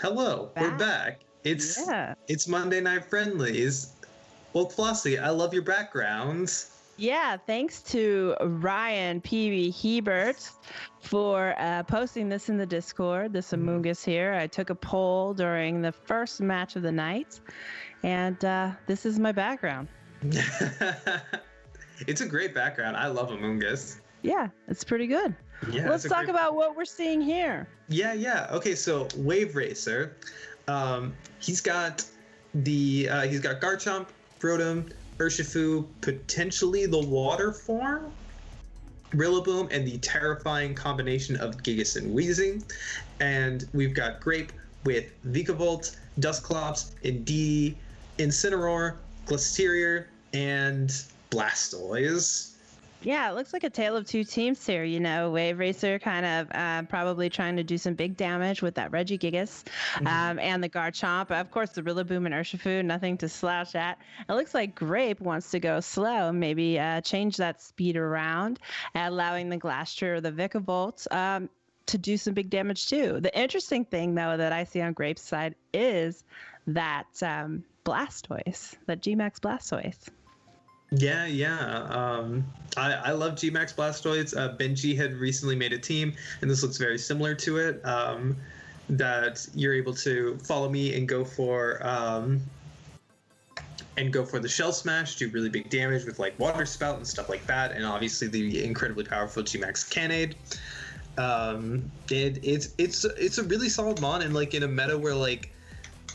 Hello, we're back. It's Monday Night Friendlies. Well, Flossie, I love your backgrounds. Yeah, thanks to Ryan P.B. Hebert for posting this in the Discord, this Among Us here. I took a poll during the first match of the night, and this is my background. It's a great background. I love Among Us. Yeah, it's pretty good. Yeah, Let's talk about what we're seeing here. Yeah. Okay, so Wave Racer, he's got Garchomp, Rotom, Urshifu, potentially the water form, Rillaboom, and the terrifying combination of Gigas and Weezing. And we've got Grape with Vikavolt, Dusclops, Indeedee, Incineroar, Glastrier, and Blastoise. Yeah, it looks like a tale of two teams here. You know, Wave Racer kind of probably trying to do some big damage with that Regigigas and the Garchomp. Of course, the Rillaboom and Urshifu, nothing to slouch at. It looks like Grape wants to go slow, maybe change that speed around, allowing the Glastrier or the Vikavolt to do some big damage too. The interesting thing, though, that I see on Grape's side is that Blastoise, that Gmax Blastoise. Yeah. I love Gmax Blastoise. Benji had recently made a team, and this looks very similar to it. That you're able to follow me and go for the Shell Smash, do really big damage with like Water Spout and stuff like that, and obviously the incredibly powerful Gmax Cannade. It's a really solid mon, and like in a meta where like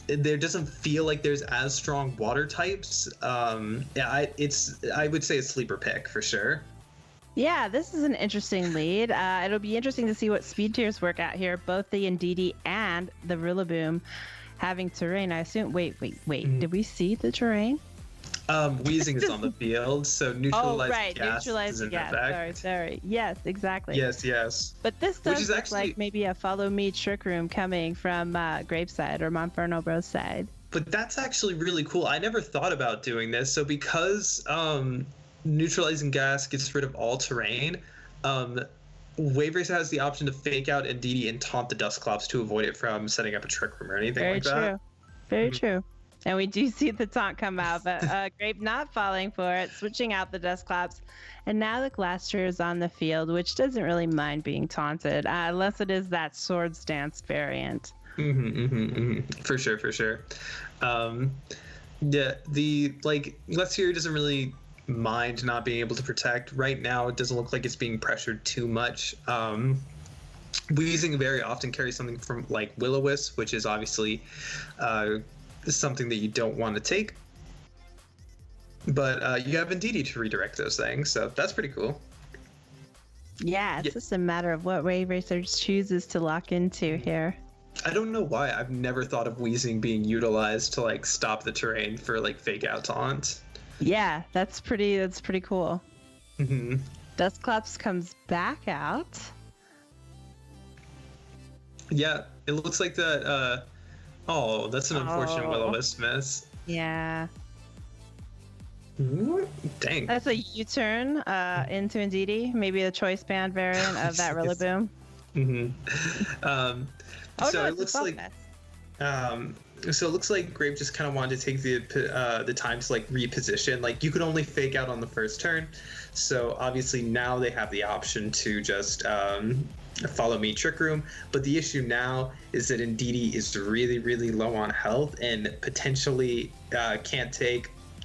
there doesn't feel like there's as strong water types. I would say a sleeper pick for sure. Yeah, this is an interesting lead. It'll be interesting to see what speed tiers work out here. Both the Indeedee and the Rillaboom having terrain. I assume. Wait. Did we see the terrain? Weezing is on the field, so neutralizing gas neutralizing is in gas. effect. Sorry. Yes, exactly. Yes. But this does look like maybe a follow me trick room coming from Grape's side or Monferno Bro's side. But that's actually really cool. I never thought about doing this. So because neutralizing gas gets rid of all terrain, Wave Racer has the option to fake out Indeedee and taunt the Dusclops to avoid it from setting up a trick room or anything like that. Very true. And we do see the taunt come out, but Grape not falling for it, switching out the Dusclops. And now the Glastrier is on the field, which doesn't really mind being taunted, unless it is that Swords Dance variant. For sure. Glastrier doesn't really mind not being able to protect. Right now, it doesn't look like it's being pressured too much. Weezing very often carries something from like Will-O-Wisp, which is obviously something that you don't want to take, but you have Indeedee to redirect those things, so that's pretty cool. Yeah, it's just a matter of what Wave Racer chooses to lock into here. I don't know why I've never thought of Weezing being utilized to like stop the terrain for like fake out taunt. Yeah, that's pretty cool. Dusclops comes back out. Yeah, it looks like that. Oh, that's an unfortunate Will-O-Wisp miss. Yeah. Dang. That's a U-turn into Indeedee. Maybe a choice band variant of that Rillaboom. So it looks like Grape just kind of wanted to take the time to like reposition. Like you could only fake out on the first turn, so obviously now they have the option to just follow me Trick Room. But the issue now is that Indeedee is really, really low on health and potentially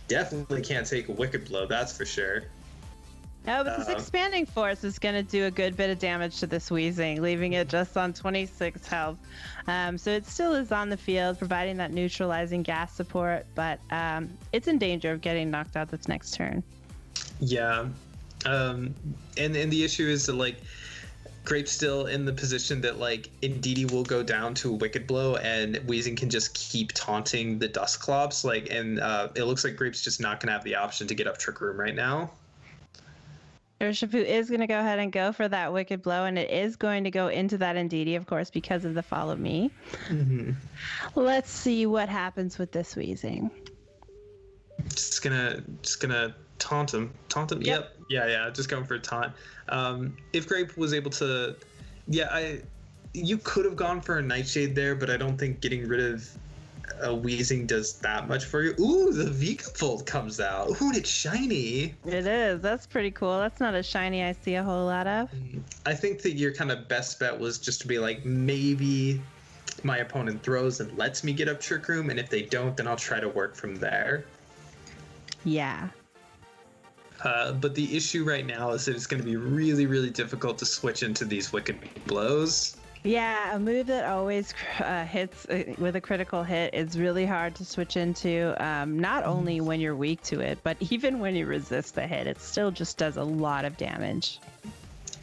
definitely can't take a Wicked Blow. That's for sure. No, but this expanding force is going to do a good bit of damage to this Weezing, leaving it just on 26 health. So it still is on the field, providing that neutralizing gas support, but it's in danger of getting knocked out this next turn. Yeah. And the issue is that, like, Grape's still in the position that, like, Indeedee will go down to a Wicked Blow, and Weezing can just keep taunting the Dusclops. Like, and it looks like Grape's just not going to have the option to get up Trick Room right now. Urshifu is going to go ahead and go for that Wicked Blow, and it is going to go into that Indeedee, of course, because of the Follow Me. Let's see what happens with this Weezing. Just gonna taunt him. Yeah. Just going for a taunt. If Grape was able to, you could have gone for a Nightshade there, but I don't think getting rid of a Wheezing does that much for you. Ooh, the Vikavolt comes out. Ooh, it's shiny. It is. That's pretty cool. That's not a shiny I see a whole lot of. I think that your kind of best bet was just to be like, maybe my opponent throws and lets me get up Trick Room, and if they don't, then I'll try to work from there. Yeah. But the issue right now is that it's going to be really, really difficult to switch into these Wicked Blows. Yeah, a move that always hits with a critical hit is really hard to switch into, not only when you're weak to it, but even when you resist the hit, it still just does a lot of damage.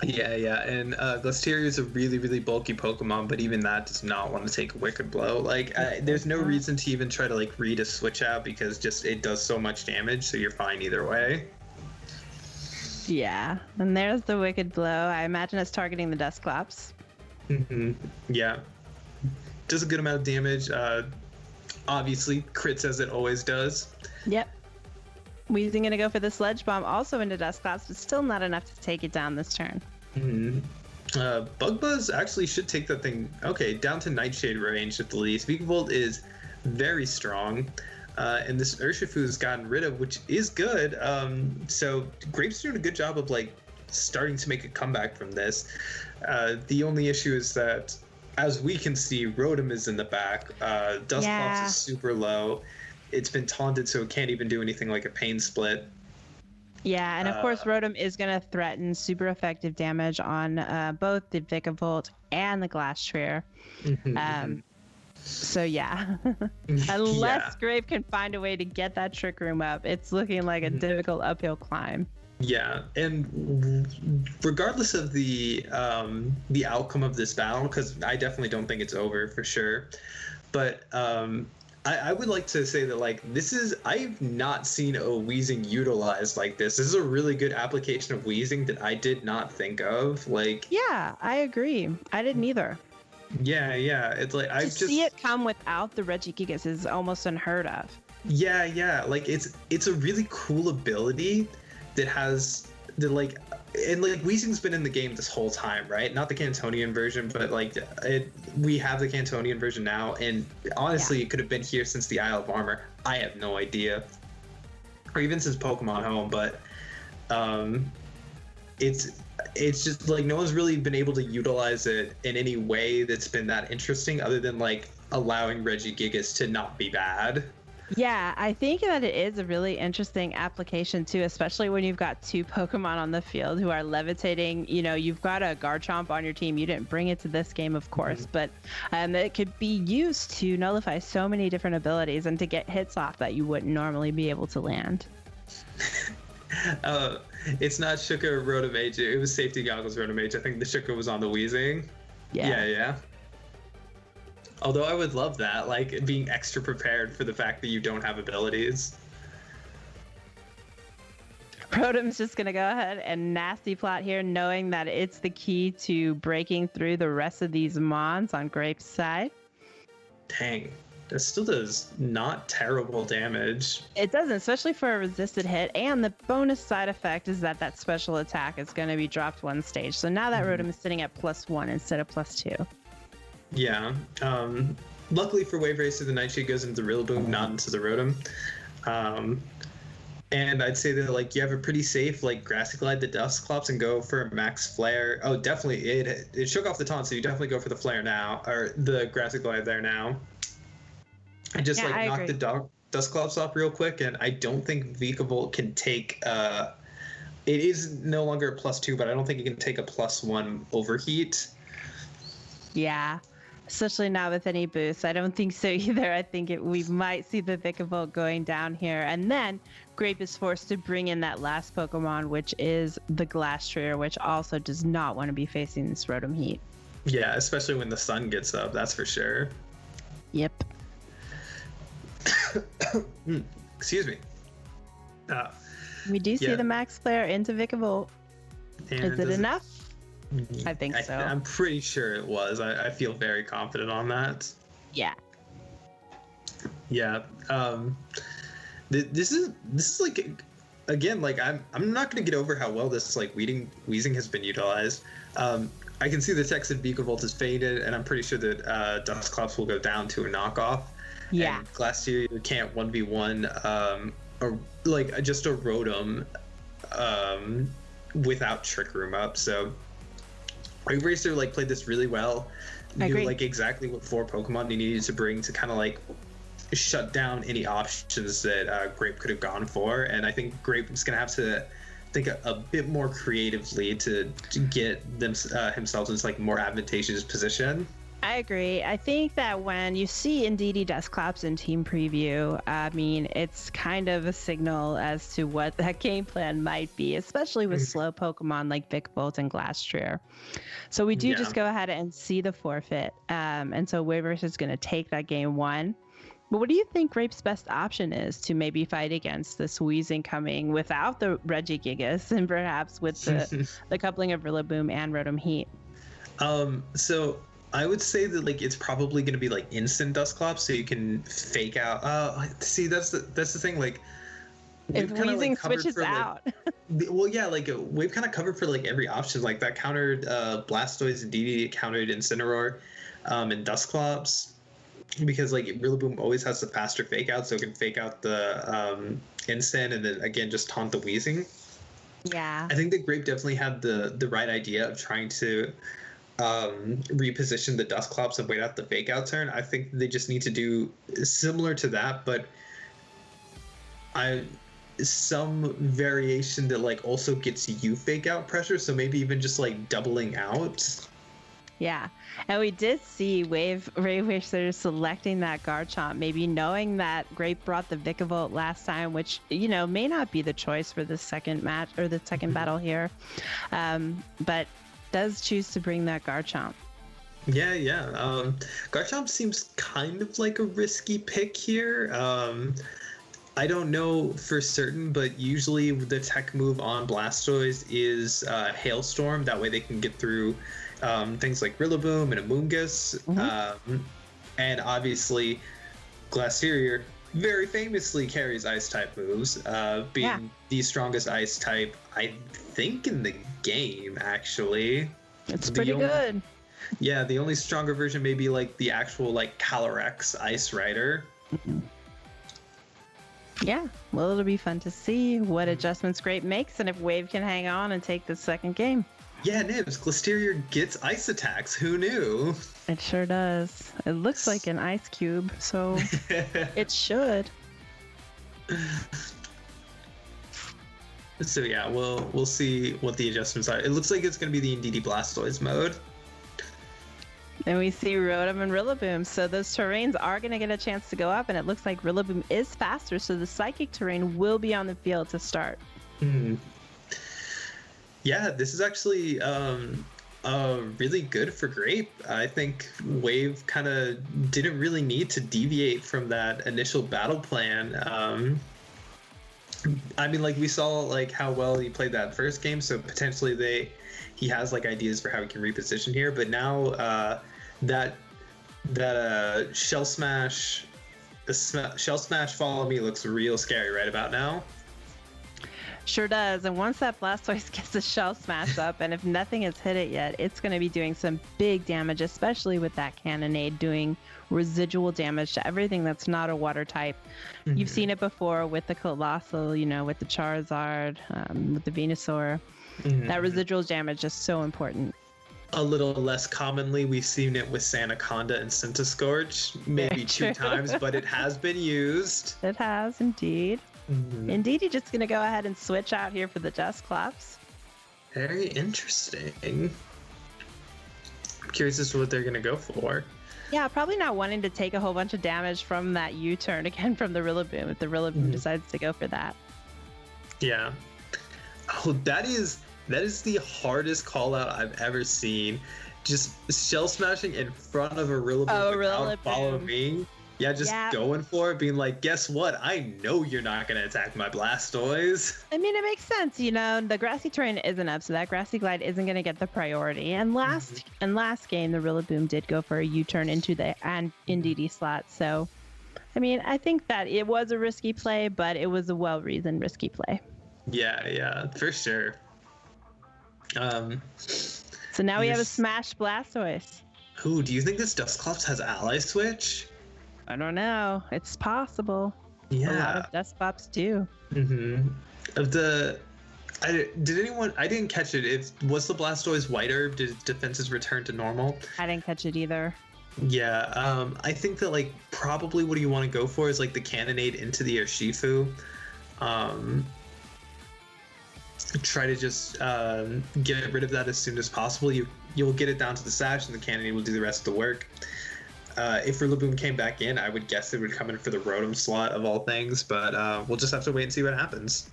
Yeah, and Glasteria is a really, really bulky Pokemon, but even that does not want to take a Wicked Blow. Like, there's no reason to even try to, like, read a switch out because just it does so much damage, so you're fine either way. Yeah, and there's the Wicked Blow. I imagine it's targeting the Dusclops. Yeah. Does a good amount of damage. Obviously, crits as it always does. Yep. Weezing gonna go for the Sludge Bomb also into Dusclops, but still not enough to take it down this turn. Bug Buzz actually should take that thing, okay, down to Nightshade range at the least. Vikavolt is very strong. And this Urshifu's gotten rid of, which is good. So Grape's doing a good job of like starting to make a comeback from this. The only issue is that, as we can see, Rotom is in the back. Dusclops is super low. It's been taunted, so it can't even do anything like a Pain Split. Yeah, and of course, Rotom is going to threaten super effective damage on both the Vikavolt and the Glastrier. So yeah, unless Grape can find a way to get that Trick Room up, it's looking like a difficult uphill climb. Yeah, and regardless of the outcome of this battle, because I definitely don't think it's over for sure, but I would like to say that like I've not seen a Weezing utilized like this. This is a really good application of Weezing that I did not think of. Like, yeah, I agree. I didn't either. Yeah, it's like I just see it come without the Regigigas is almost unheard of. Yeah, like it's a really cool ability that has the like, and like Weezing's been in the game this whole time, right? Not the Cantonian version, but like we have the Cantonian version now, and honestly, it could have been here since the Isle of Armor. I have no idea, or even since Pokemon Home, but it's just like no one's really been able to utilize it in any way that's been that interesting, other than like allowing Regigigas to not be bad. Yeah, I think that it is a really interesting application too, especially when you've got two Pokemon on the field who are levitating. You know, you've got a Garchomp on your team. You didn't bring it to this game, of course, but it could be used to nullify so many different abilities and to get hits off that you wouldn't normally be able to land. It's not Shuka or Rotomage. It was Safety Goggles Rotomage. I think the Shuka was on the Weezing. Yeah. Although I would love that, like being extra prepared for the fact that you don't have abilities. Rotom's just going to go ahead and nasty plot here, knowing that it's the key to breaking through the rest of these Mons on Grape's side. Dang. That still does not terrible damage. It doesn't, especially for a resisted hit. And the bonus side effect is that special attack is going to be dropped one stage. So now that Rotom is sitting at +1 instead of +2. Yeah. Luckily for Wave Racer, the Nightshade goes into the Rillaboom, not into the Rotom. And I'd say that like you have a pretty safe like Grassy Glide the Dusclops and go for a Max Flare. Oh, definitely. It shook off the taunt, so you definitely go for the Flare now, or the Grassy Glide there now. And just knock the Dusclops off real quick, and I don't think Vikavolt can take. It is no longer a +2, but I don't think it can take a +1 overheat. Yeah, especially not with any boosts. I don't think so either. I think we might see the Vikavolt going down here, and then Grape is forced to bring in that last Pokemon, which is the Glastrier, which also does not want to be facing this Rotom heat. Yeah, especially when the sun gets up. That's for sure. Yep. Excuse me. We do see the Max Flare into Vikavolt. Is it enough? I think so. I'm pretty sure it was. I feel very confident on that. Yeah. Yeah. This is like again, like I'm not going to get over how well this like wheezing has been utilized. I can see the text that Vikavolt is faded, and I'm pretty sure that Dusclops will go down to a knockoff. Yeah. And Glacier can't 1v1 or like just a Rotom without Trick Room up. So Wave Racer like played this really well. Knew like exactly what 4 Pokemon he needed to bring to kind of like shut down any options that Grape could have gone for. And I think Grape is going to have to think a bit more creatively to get himself into like more advantageous position. I agree. I think that when you see Indeedee Dusclops in team preview, I mean, it's kind of a signal as to what that game plan might be, especially with slow Pokemon like Vikavolt and Glastrier. So we do just go ahead and see the forfeit. And so Wave Racer is going to take that game 1. But what do you think Grape's best option is to maybe fight against this Weezing coming without the Regigigas and perhaps with the coupling of Rillaboom and Rotom Heat? So I would say that like it's probably going to be like instant Dusclops, so you can fake out. See, that's the thing. Like if Weezing like switches out. Well, yeah, like we've kind of covered for like every option. Like that countered Blastoise and DD, countered Incineroar, and Dusclops. Because like Rillaboom always has the faster fake out, so it can fake out the instant and then again just taunt the Weezing. Yeah. I think that Grape definitely had the right idea of trying to reposition the Dusclops and wait out the fake out turn. I think they just need to do similar to that, but some variation that like also gets you fake out pressure, so maybe even just like doubling out. Yeah, and we did see Wave Racer selecting that Garchomp, maybe knowing that Grape brought the Vikavolt last time, which, you know, may not be the choice for the second match or the second battle here, but does choose to bring that Garchomp. Yeah. Garchomp seems kind of like a risky pick here. I don't know for certain, but usually the tech move on Blastoise is Hailstorm. That way they can get through things like Rillaboom and Amoonguss. And obviously Glacier very famously carries ice-type moves, being the strongest ice-type, I think, in the game, actually. It's pretty good. Yeah, the only stronger version may be like the actual like Calyrex Ice Rider. Yeah, well, it'll be fun to see what adjustments Grape makes and if Wave can hang on and take the second game. Yeah, Nibs, Glastrier gets ice attacks. Who knew? It sure does. It looks like an ice cube, so it should. So yeah, we'll see what the adjustments are. It looks like it's going to be the Indeedee Blastoise mode. And we see Rotom and Rillaboom. So those terrains are going to get a chance to go up, and it looks like Rillaboom is faster, so the Psychic terrain will be on the field to start. Yeah, this is actually really good for Grape. I think Wave kind of didn't really need to deviate from that initial battle plan. I mean, like, we saw like how well he played that first game, so potentially he has like ideas for how he can reposition here. But now that Shell Smash Follow Me looks real scary right about now. Sure does. And once that Blastoise gets a Shell Smash up, and if nothing has hit it yet, it's going to be doing some big damage, especially with that Cannonade doing residual damage to everything that's not a water type. You've seen it before with the Colossal, you know, with the Charizard, with the Venusaur. That residual damage is so important. A little less commonly, we've seen it with Sandaconda and Centiskorch, maybe 2 times, but it has been used. It has, indeed. Indeed, you're just going to go ahead and switch out here for the Dusclops. Very interesting. I'm curious as to what they're going to go for. Yeah, probably not wanting to take a whole bunch of damage from that U-turn again from the Rillaboom, if the Rillaboom decides to go for that. Yeah. Oh, that is the hardest call out I've ever seen. Just shell smashing in front of a Rillaboom without follow me. Yeah, just going for it, being like, guess what? I know you're not going to attack my Blastoise. I mean, it makes sense. You know, the grassy terrain isn't up, so that grassy glide isn't going to get the priority. And last game, the Rillaboom did go for a U-turn into the Indeedee slot. So, I mean, I think that it was a risky play, but it was a well-reasoned risky play. Yeah, for sure. So now we have a smashed Blastoise. Who do you think this Dusclops has ally switch? I don't know. It's possible. Yeah. A lot of Dusclops do. Of the, I didn't catch it. Was the Blastoise white herb? Did its defenses return to normal? I didn't catch it either. Yeah. I think that like probably what you want to go for is like the Cannonade into the Urshifu. Try to just get rid of that as soon as possible. You'll get it down to the Sash, and the Cannonade will do the rest of the work. If Rillaboom came back in, I would guess it would come in for the Rotom slot of all things, but we'll just have to wait and see what happens.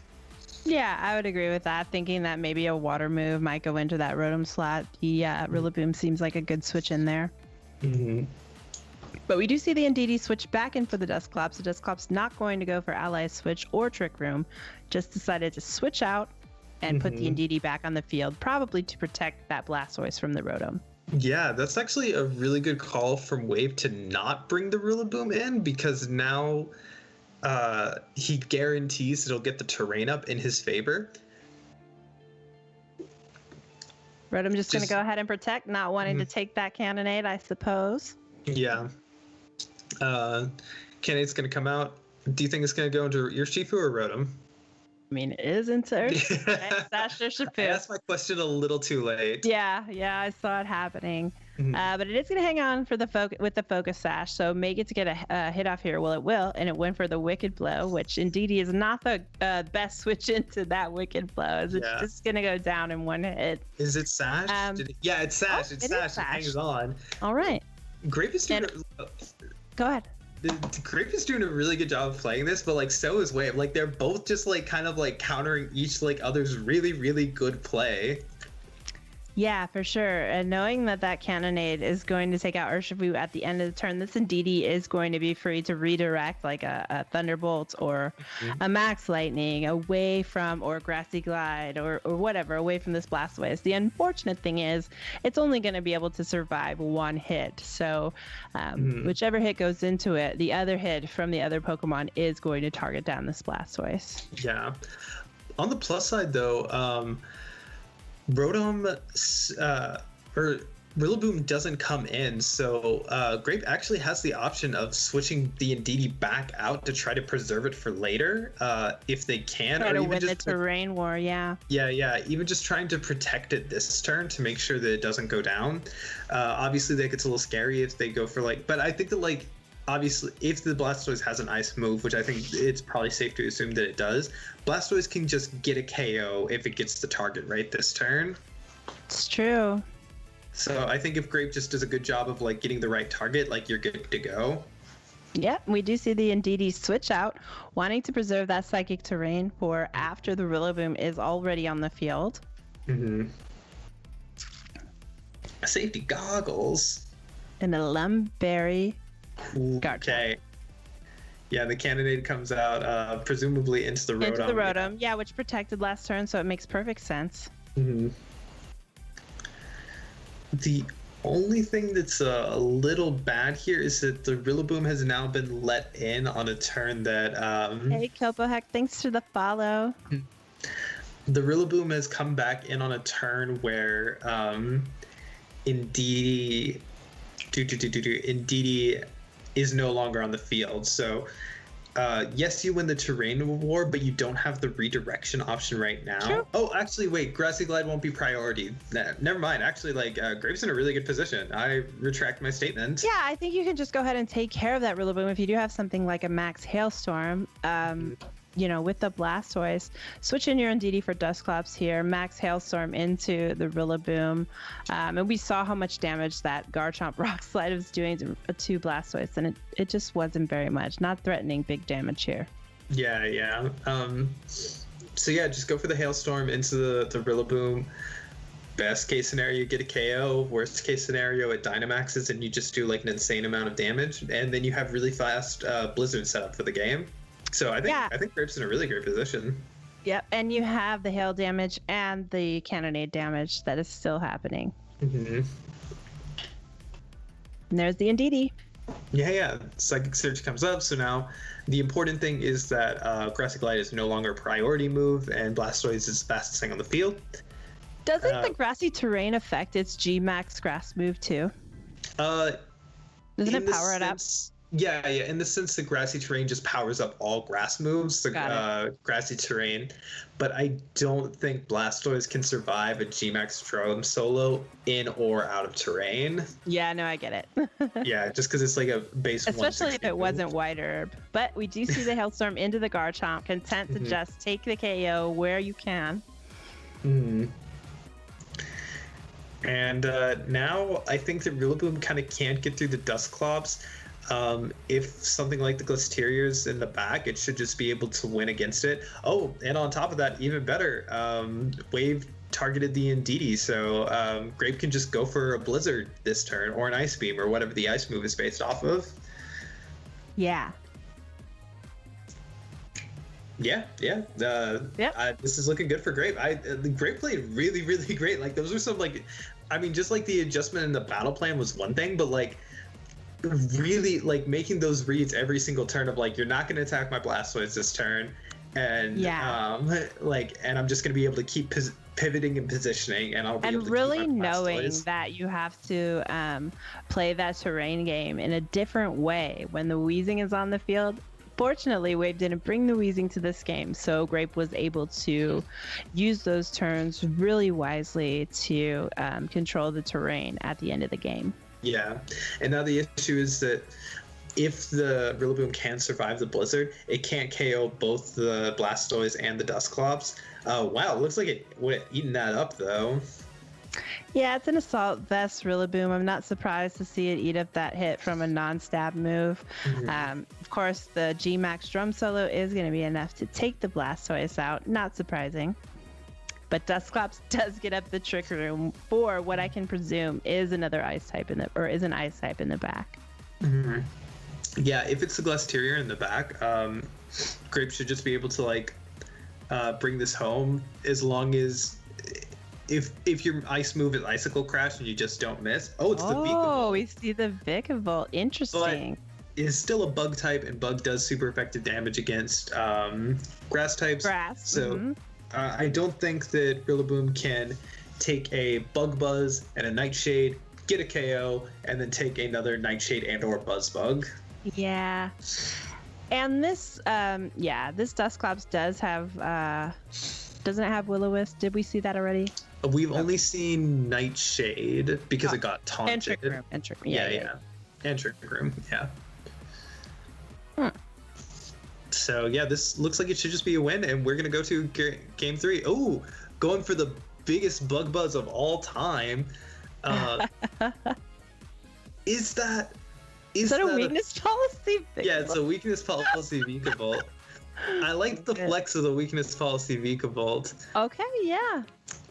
Yeah, I would agree with that, thinking that maybe a water move might go into that Rotom slot. Yeah, Rillaboom seems like a good switch in there. But we do see the Indeedee switch back in for the Dusclops. The Dusclops not going to go for Ally Switch or Trick Room, just decided to switch out and put the Indeedee back on the field, probably to protect that Blastoise from the Rotom. Yeah, that's actually a really good call from Wave to not bring the Rillaboom in, because now he guarantees that he'll get the terrain up in his favor. Rotom just going to go ahead and protect, not wanting to take that Cannonade, I suppose. Yeah. Cannonade's going to come out. Do you think it's going to go into Urshifu or Rotom? I mean, it is into Urshifu. I asked my question a little too late. Yeah, I saw it happening. But it is going to hang on for with the Focus Sash, so may get to get a hit off here. Well, it will, and it went for the Wicked Blow, which Indeedee is not the best switch into that Wicked Blow. It's just going to go down in one hit. Is it Sash? Yeah, it's Sash. It Sash. It hangs on. All right. Grape is doing Go ahead. Grape is doing a really good job of playing this, but like so is Wave. Like they're both just like kind of like countering each like other's really, really good play. Yeah, for sure. And knowing that Cannonade is going to take out Urshifu at the end of the turn, this Indeedee is going to be free to redirect like a Thunderbolt or a Max Lightning away from, or Grassy Glide or whatever, away from this Blastoise. The unfortunate thing is it's only going to be able to survive one hit. So whichever hit goes into it, the other hit from the other Pokemon is going to target down this Blastoise. Yeah. On the plus side, though, Rotom or Rillaboom doesn't come in, so Grape actually has the option of switching the Indeedee back out to try to preserve it for later, if they can. Try to win the terrain war, yeah. Yeah, even just trying to protect it this turn to make sure that it doesn't go down. Obviously, that gets a little scary if they go for but I think that obviously, if the Blastoise has an ice move, which I think it's probably safe to assume that it does, Blastoise can just get a KO if it gets the target right this turn. It's true. So I think if Grape just does a good job of getting the right target, you're good to go. Yep, we do see the Indeedee switch out, wanting to preserve that Psychic Terrain for after the Rillaboom is already on the field. Safety goggles. And a Lumberry. Okay. Yeah, the Cannonade comes out, presumably into the Rotom. Into the Rotom, yeah, which protected last turn, so it makes perfect sense. The only thing that's a little bad here is that the Rillaboom has now been let in on a turn that... Hey, Kilpoheck, thanks for the follow. The Rillaboom has come back in on a turn where Indeedee is no longer on the field. So yes, you win the terrain war, but you don't have the redirection option right now. True. Oh, actually, wait, Grassy Glide won't be priority. Never mind. Actually, Grape's in a really good position. I retract my statement. Yeah, I think you can just go ahead and take care of that Rillaboom if you do have something like a Max Hailstorm. With the Blastoise, switch in your Indeedee for Dusclops here, Max Hailstorm into the Rillaboom, and we saw how much damage that Garchomp Rock Slide was doing to Blastoise, and it just wasn't very much, not threatening big damage here. Yeah. So yeah, just go for the Hailstorm into the Rillaboom. Best case scenario, you get a KO. Worst case scenario, it Dynamaxes and you just do an insane amount of damage, and then you have really fast Blizzard setup for the game. So I think Grape's in a really great position. Yep, and you have the hail damage and the Cannonade damage that is still happening. And there's the Indeedee. Yeah. Psychic Surge comes up, so now the important thing is that Grassy Glide is no longer a priority move, and Blastoise is the fastest thing on the field. Doesn't the grassy terrain affect its G Max grass move too? Doesn't it power it up? Yeah. In the sense, the grassy terrain just powers up all grass moves, the grassy terrain. But I don't think Blastoise can survive a G-Max Drum solo in or out of terrain. Yeah, no, I get it. Yeah, just because it's like a base. Especially if it wasn't White Herb. But we do see the Hailstorm into the Garchomp, content to just take the KO where you can. And now I think that Rillaboom kind of can't get through the Dusclops. If something like the Glisteria is in the back, it should just be able to win against it. Oh, and on top of that, even better, Wave targeted the Indeedee, so Grape can just go for a Blizzard this turn, or an Ice Beam, or whatever the Ice move is based off of. Yeah. Yeah. This is looking good for Grape. Grape played really, really great. Like, those are some, like, I mean, just like the adjustment in the battle plan was one thing, but like, really, like, making those reads every single turn of like, you're not going to attack my Blastoise this turn, and and I'm just going to be able to keep pivoting and positioning, and I'll be able to really keep my knowing Blastoise. that you have to play that terrain game in a different way when the Weezing is on the field. Fortunately, Wave didn't bring the Weezing to this game, so Grape was able to use those turns really wisely to control the terrain at the end of the game. Yeah, and now the issue is that if the Rillaboom can survive the Blizzard, it can't KO both the Blastoise and the Dusclops. Wow, it looks like it would have eaten that up, though. Yeah, it's an Assault Vest Rillaboom. I'm not surprised to see it eat up that hit from a non-stab move. Of course, the G-Max Drum Solo is going to be enough to take the Blastoise out. Not surprising. But Dusclops does get up the Trick Room for what I can presume is another Ice type an Ice type in the back. Yeah, if it's the Glisteria in the back, Grape should just be able to like bring this home, as long as if your Ice move is Icicle Crash and you just don't miss. Oh, it's the Vikavolt. Oh, we see the Vikavolt. Interesting. But it's still a Bug type, and Bug does super effective damage against Grass types. So I don't think that Rillaboom can take a Bug Buzz and a Nightshade, get a KO, and then take another Nightshade and or Buzzbug. Yeah. And this this Dusclops does have doesn't it have Will-O-Wisp? Did we see that already? We've only seen Nightshade because it got taunted. And Trick Room. And Trick Room. Yeah. And Trick Room, yeah. So yeah, this looks like it should just be a win, and we're gonna go to game 3. Oh, going for the biggest Bug Buzz of all time. Is that a weakness policy? Yeah, it's a weakness policy Vikavolt. I like the flex of the weakness policy Vikavolt. Okay, yeah.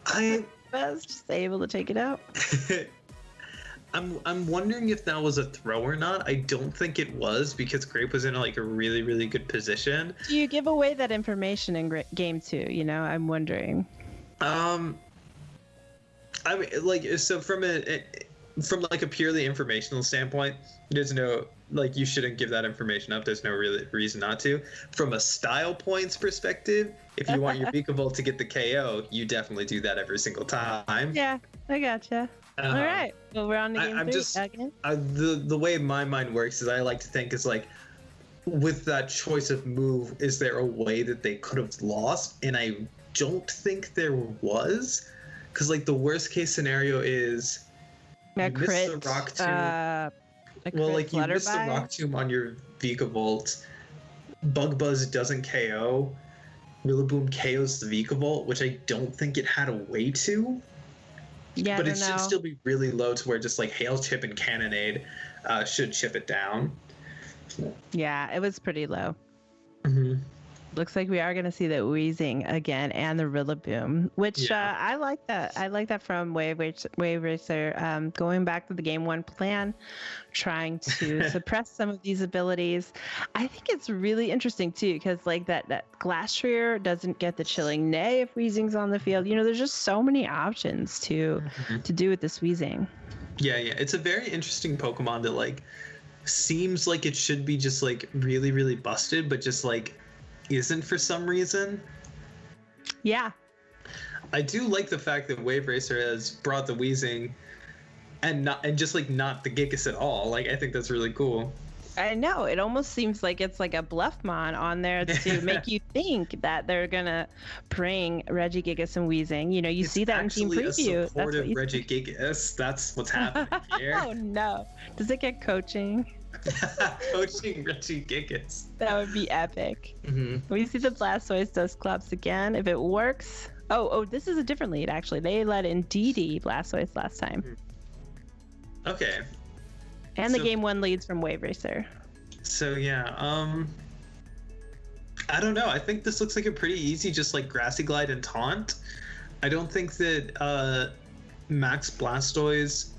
I was just able to take it out. I'm wondering if that was a throw or not. I don't think it was, because Grape was in like a really, really good position. Do you give away that information in game 2? You know, I'm wondering. I mean, like, so from like a purely informational standpoint, there's no, like, you shouldn't give that information up. There's no really reason not to. From a style points perspective, if you want your Vikavolt to get the KO, you definitely do that every single time. Yeah, I gotcha. All right, well, we're on to game 3 again. The way my mind works is I like to think is like, with that choice of move, is there a way that they could have lost? And I don't think there was, because like the worst case scenario is you miss the Rock Tomb. Well, like, you miss the Rock Tomb on your Vikavolt, Bug Buzz doesn't KO, Rillaboom KOs the Vikavolt, which I don't think it had a way to. Yeah, but it should still be really low to where just like Hail Chip and Cannonade should chip it down. Yeah, it was pretty low. Looks like we are going to see the Weezing again and the Rillaboom, which I like that. I like that from Wave Racer. Going back to the game 1 plan, trying to suppress some of these abilities. I think it's really interesting too, because like that Glastrier doesn't get the Chilling Neigh if Weezing's on the field. You know, there's just so many options to do with this Weezing. Yeah, it's a very interesting Pokemon that like seems like it should be just like really, really busted, but just like isn't for some reason. Yeah. I do like the fact that Wave Racer has brought the Wheezing and just like not the Gigas at all. Like, I think that's really cool. I know. It almost seems like it's like a bluff mon on there to make you think that they're gonna bring Regigigas and Wheezing. You know, you see that in team preview. A supportive Regigigas. That's what's happening here. Oh no! Does it get coaching? Coaching Regigigas. That would be epic. We see the Blastoise Dusclops again. If it works. Oh, this is a different lead actually. They led in DD Blastoise last time. Okay. And the game 1 leads from Wave Racer. So yeah, I don't know. I think this looks like a pretty easy, just like Grassy Glide and Taunt. I don't think that Max Blastoise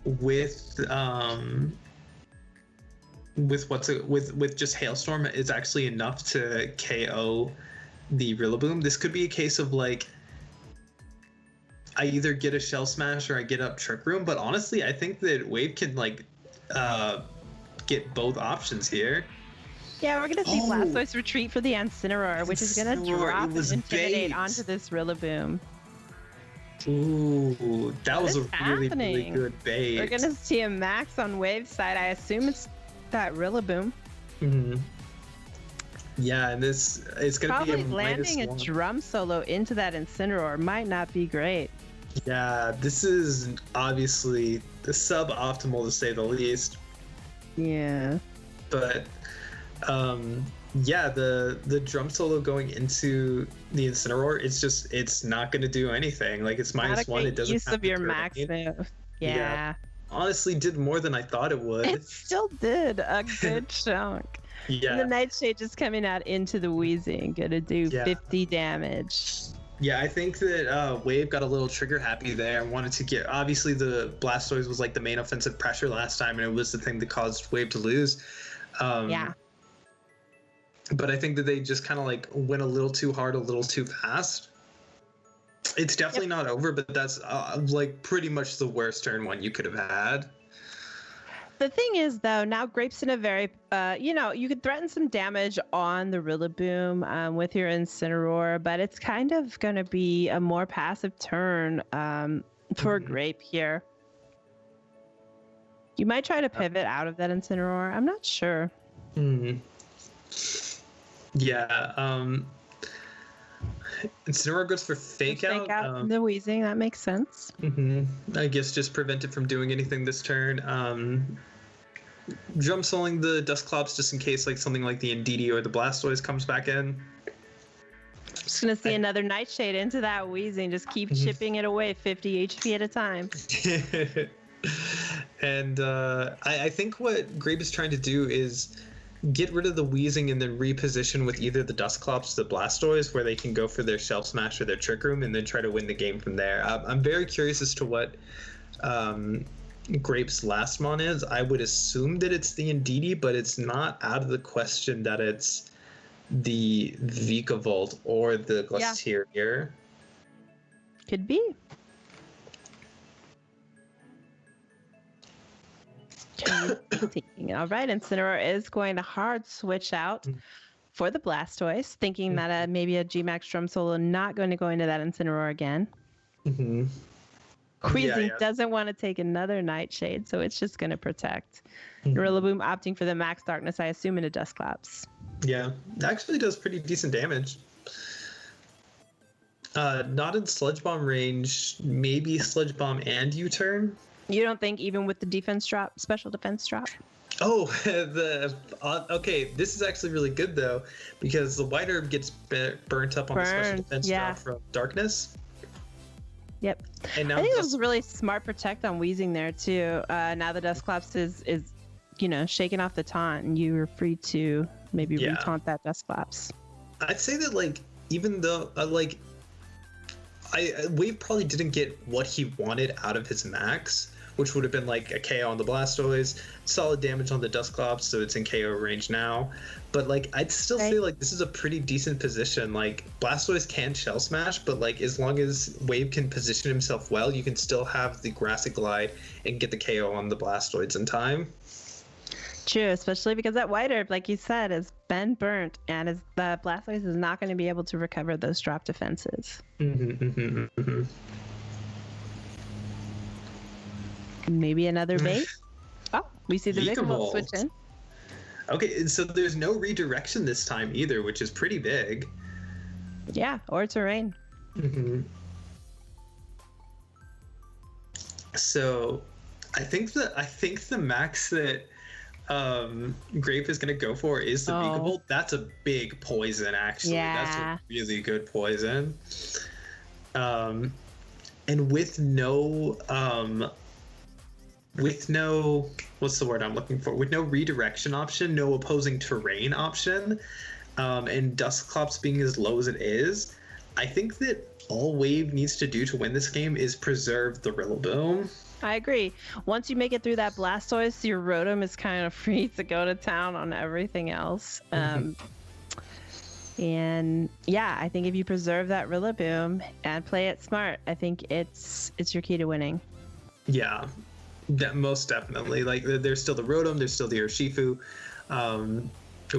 with just Hailstorm is actually enough to KO the Rillaboom. This could be a case of like, I either get a Shell Smash or I get up Trick Room, but honestly, I think that Wave can like get both options here. Yeah, we're gonna see Blastoise retreat for the Incineroar, which is gonna drop and intimidate onto this Rillaboom. Ooh, that was a really, really good bait. We're gonna see a Max on Wave's side. I assume it's that Rillaboom. Yeah, and it's gonna probably be landing a drum solo into that Incineroar might not be great. Yeah, this is obviously the suboptimal to say the least. Yeah. But yeah, the drum solo going into the Incineroar, it's not going to do anything. Like, it's -1. It doesn't use have of your max move. Yeah. Honestly, did more than I thought it would. It still did a good chunk. Yeah. And the Nightshade just coming out into the Wheezing, gonna do 50 damage. Yeah, I think that Wave got a little trigger happy there and wanted to get. Obviously, the Blastoise was like the main offensive pressure last time, and it was the thing that caused Wave to lose. Yeah. But I think that they just kind of like went a little too hard, a little too fast. It's definitely not over, but that's like pretty much the worst turn 1 you could have had. The thing is, though, now Grape's in a very, you could threaten some damage on the Rillaboom with your Incineroar, but it's kind of going to be a more passive turn for Grape here. You might try to pivot out of that Incineroar. I'm not sure. Yeah. Incineroar goes for Fake Out. Fake Out the Wheezing, that makes sense. I guess just prevent it from doing anything this turn. Drum soloing the Dusclops just in case like something like the Indeedee or the Blastoise comes back in. Just gonna see another Nightshade into that Wheezing. Just keep chipping it away 50 HP at a time. And I think what Grape is trying to do is get rid of the Wheezing and then reposition with either the Dusclops or the Blastoise, where they can go for their Shell Smash or their Trick Room and then try to win the game from there. I'm very curious as to what Grape's last mon is. I would assume that it's the Indeedee, but it's not out of the question that it's the Vikavolt or the Glacier. Could be. All right, Incineroar is going to hard switch out for the Blastoise, thinking that maybe a G-Max Drum Solo not going to go into that Incineroar again. Queasy doesn't want to take another Nightshade, so it's just going to protect. Rillaboom opting for the Max Darkness, I assume, into Dusclops. Yeah, it actually does pretty decent damage. Not in Sludge Bomb range, maybe Sludge Bomb and U-turn. You don't think even with the defense drop, special defense drop? Oh, okay. This is actually really good though, because the White Herb gets burnt up on the special defense drop from Darkness. Yep. And now I think it was a really smart protect on Wheezing there too. Now the Dusclops is shaking off the taunt, and you were free to maybe retaunt that Dusclops. I'd say that even though Wave probably didn't get what he wanted out of his max, which would have been like a KO on the Blastoise, solid damage on the Dusclops, so it's in KO range now. But I'd still say this is a pretty decent position. Blastoise can Shell Smash, but as long as Wave can position himself well, you can still have the Grassy Glide and get the KO on the Blastoids in time. True, especially because that white herb, like you said, has been burnt, and the Blastoise is not going to be able to recover those drop defenses. Maybe another bait. Oh, we see the Vikavolt switch in. Okay, so there's no redirection this time either, which is pretty big. Yeah, or terrain. So, I think the max that Grape is gonna go for is the Vikavolt. That's a big poison, actually. Yeah. That's a really good poison. And with no what's the word I'm looking for? With no redirection option, no opposing terrain option, and Dusclops being as low as it is, I think that all Wave needs to do to win this game is preserve the Rillaboom. I agree. Once you make it through that Blastoise, your Rotom is kind of free to go to town on everything else. And yeah, I think if you preserve that Rillaboom and play it smart, I think it's your key to winning. Yeah, most definitely. Like, there's still the Rotom, there's still the Urshifu.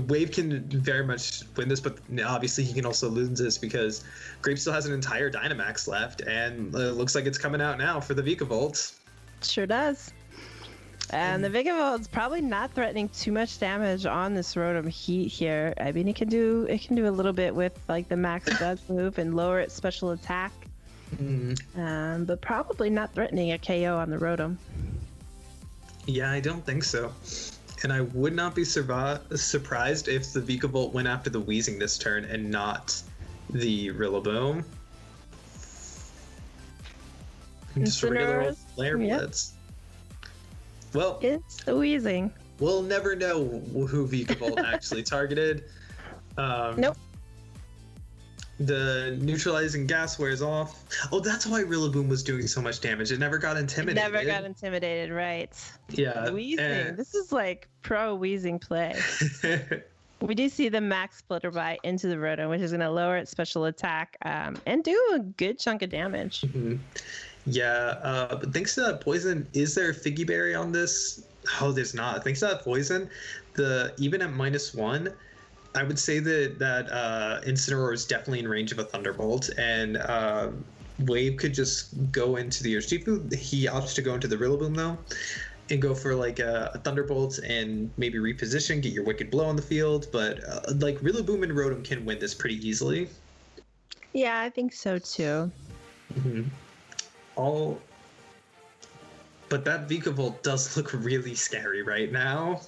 Wave can very much win this, but obviously he can also lose this because Grape still has an entire Dynamax left, and it looks like it's coming out now for the Vikavolt. Sure does. And the Vigavolt's probably not threatening too much damage on this Rotom Heat here. I mean, it can do a little bit with like the max buzz move and lower its special attack, but probably not threatening a KO on the Rotom. Yeah, I don't think so. And I would not be surprised if the Vikavolt went after the Wheezing this turn and not the Rillaboom. Just a regular old Flare Blitz. Well, it's the Wheezing. We'll never know who Vikavolt actually targeted. Nope. The neutralizing gas wears off. Oh, that's why Rillaboom was doing so much damage. It never got intimidated. Right. Yeah. Wheezing. This is like pro Wheezing play. We do see the max splitter bite into the Rotom, which is going to lower its special attack and do a good chunk of damage. Yeah, but thanks to that poison, is there a Figgy Berry on this? Oh, there's not. Thanks to that poison, even at -1, I would say that Incineroar is definitely in range of a Thunderbolt, and Wave could just go into the Urshifu. He opts to go into the Rillaboom though, and go for like a Thunderbolt and maybe reposition, get your Wicked Blow on the field. But like Rillaboom and Rotom can win this pretty easily. Yeah, I think so too. But that Vikavolt does look really scary right now.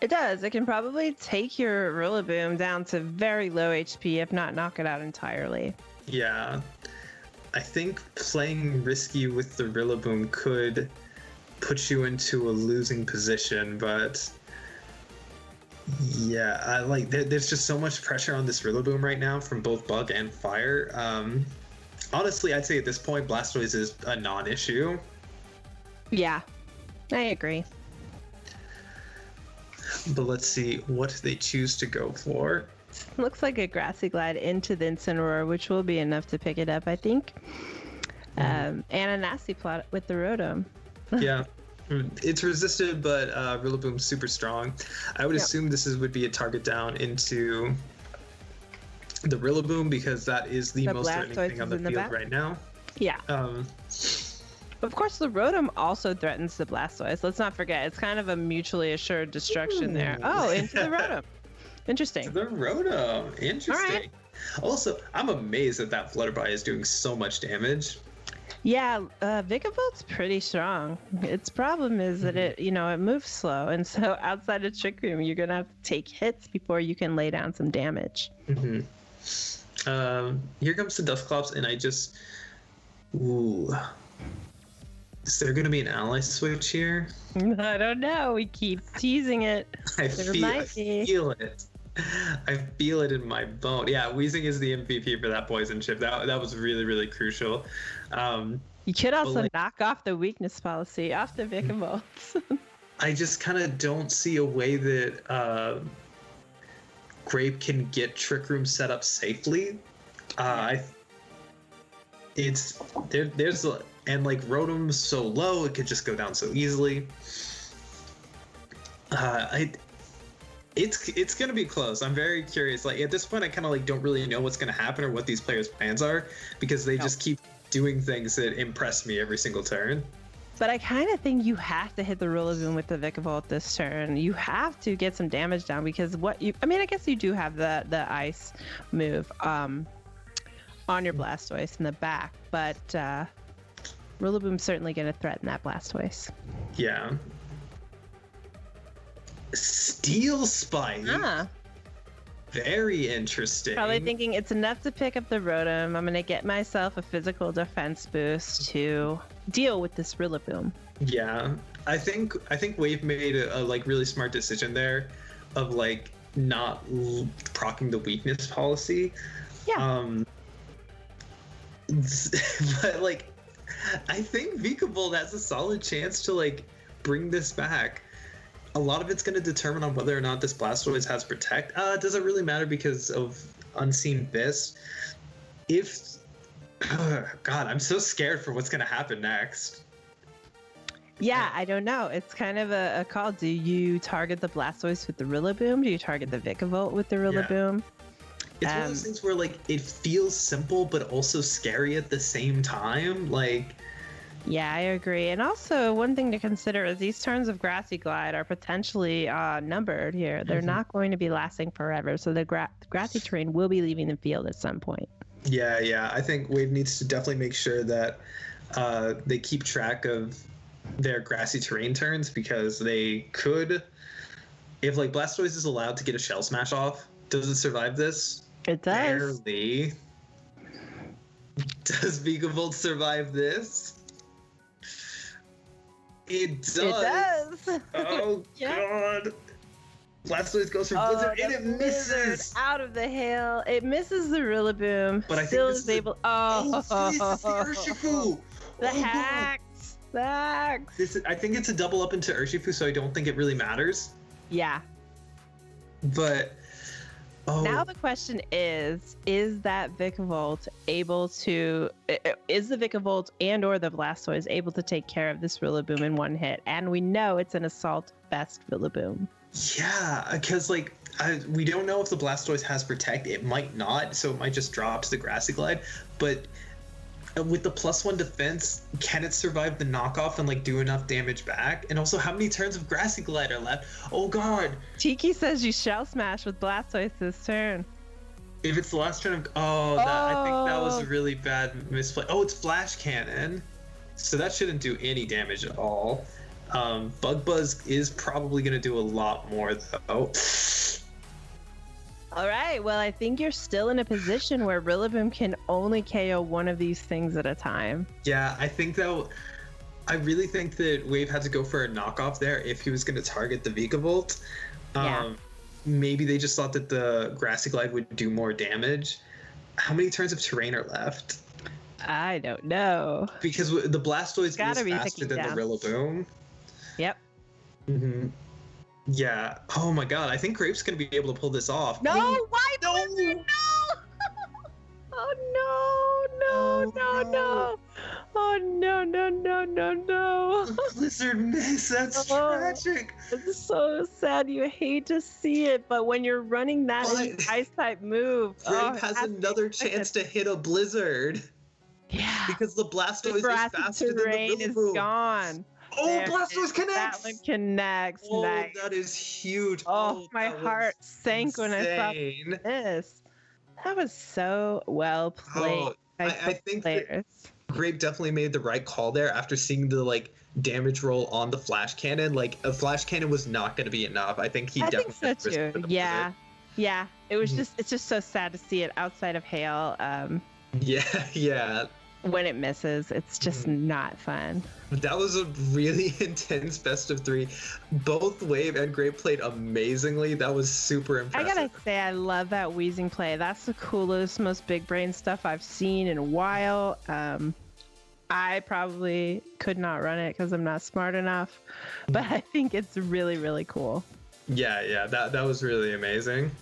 It does. It can probably take your Rillaboom down to very low HP, if not knock it out entirely. Yeah. I think playing risky with the Rillaboom could put you into a losing position, but yeah, there's just so much pressure on this Rillaboom right now from both Bug and Fire. Honestly, I'd say at this point, Blastoise is a non-issue. Yeah, I agree. But let's see what they choose to go for. Looks like a Grassy Glide into the Incineroar, which will be enough to pick it up, I think. And a Nasty Plot with the Rotom. Yeah, it's resisted, but Rillaboom's super strong. I would assume this would be a target down into the Rillaboom because that is the most threatening thing on the field right now. Yeah. Of course, the Rotom also threatens the Blastoise. Let's not forget, it's kind of a mutually assured destruction there. Oh, into the Rotom. Interesting. The Rotom. Interesting. Right. Also, I'm amazed that Flutterby is doing so much damage. Yeah, Vigavolt's pretty strong. Its problem is that it moves slow, and so outside of Trick Room, you're gonna have to take hits before you can lay down some damage. Here comes the Dusclops, and is there going to be an ally switch here? I don't know. We keep teasing it. I feel it. I feel it in my bone. Yeah, Weezing is the MVP for that poison chip. That was really, really crucial. You could also knock off the weakness policy off the Vigavolts. I just kind of don't see a way that Grape can get Trick Room set up safely. And like Rotom's so low, it could just go down so easily. I it's gonna be close. I'm very curious. Like at this point, I kind of like don't really know what's gonna happen or what these players' plans are because they just keep doing things that impress me every single turn. But I kind of think you have to hit the Rillaboom with the Vikavolt this turn. You have to get some damage down because I guess you do have the ice move on your Blastoise in the back, but Rillaboom's certainly going to threaten that Blastoise. Yeah. Steel Spike. Very interesting. Probably thinking it's enough to pick up the Rotom. I'm going to get myself a physical defense boost to deal with this Rillaboom. Yeah. I think Wave made a like really smart decision there of like not proccing the weakness policy. Yeah. But like I think Vikavolt has a solid chance to like bring this back. A lot of it's going to determine on whether or not this Blastoise has Protect. Does it really matter because of Unseen Fist? God, I'm so scared for what's going to happen next. Yeah, I don't know. It's kind of a call. Do you target the Blastoise with the Rillaboom? Do you target the Vikavolt with the Rillaboom? It's one of those things where like it feels simple but also scary at the same time. Like, yeah, I agree. And also, one thing to consider is these turns of Grassy Glide are potentially numbered here. They're not going to be lasting forever, so the grassy terrain will be leaving the field at some point. Yeah. I think Wave needs to definitely make sure that they keep track of their grassy terrain turns because they could, if like Blastoise is allowed to get a Shell Smash off, does it survive this? It does. Barely. Does Vikavolt survive this? It does. It does. Oh God! Blastoise goes for Blizzard and it misses. Out of the hail, it misses the Rillaboom. But I still think is able. Oh, this is the Urshifu. The hacks. I think it's a double up into Urshifu, so I don't think it really matters. Yeah. But now the question is that Vikavolt able to, is the Vikavolt and or the Blastoise able to take care of this Rillaboom in one hit? And we know it's an Assault Vest Rillaboom. Yeah, because like we don't know if the Blastoise has Protect. It might not, so it might just drop to the Grassy Glide. But with the +1 defense, can it survive the knockoff and like do enough damage back? And also, how many turns of Grassy Glide are left? Oh God! Tiki says you Shell Smash with Blastoise this turn. If it's the last turn of I think that was a really bad misplay. Oh, it's Flash Cannon, so that shouldn't do any damage at all. Bug Buzz is probably going to do a lot more though. All right, well, I think you're still in a position where Rillaboom can only KO one of these things at a time. Yeah, I really think that Wave had to go for a knockoff there if he was going to target the Vikavolt. Maybe they just thought that the Grassy Glide would do more damage. How many turns of terrain are left? I don't know. Because the Blastoise is faster than the Rillaboom. Yep. Mm-hmm. Yeah. Oh my God. I think Grape's gonna be able to pull this off. No! Why Blizzard? No! Oh no! Oh no! Blizzard miss. That's tragic. It's so sad. You hate to see it, but when you're running that ice type move, Grape has another chance to hit a Blizzard. Yeah. Because the Blastoise is faster than the terrain is gone. Oh, Blastoise connects! That one connects. Oh, nice. That is huge. Oh, my heart sank when I saw this. That was so well played. I think that Grape definitely made the right call there after seeing the like damage roll on the Flash Cannon. Like a Flash Cannon was not going to be enough. I think I think so too. Yeah. It was it's just so sad to see it outside of hail. Yeah. When it misses, it's just not fun. That was a really intense best of 3. Both Wave and Grape played amazingly. That was super impressive. I gotta say, I love that wheezing play. That's the coolest, most big brain stuff I've seen in a while. I probably could not run it because I'm not smart enough, but I think it's really, really cool. Yeah, that was really amazing.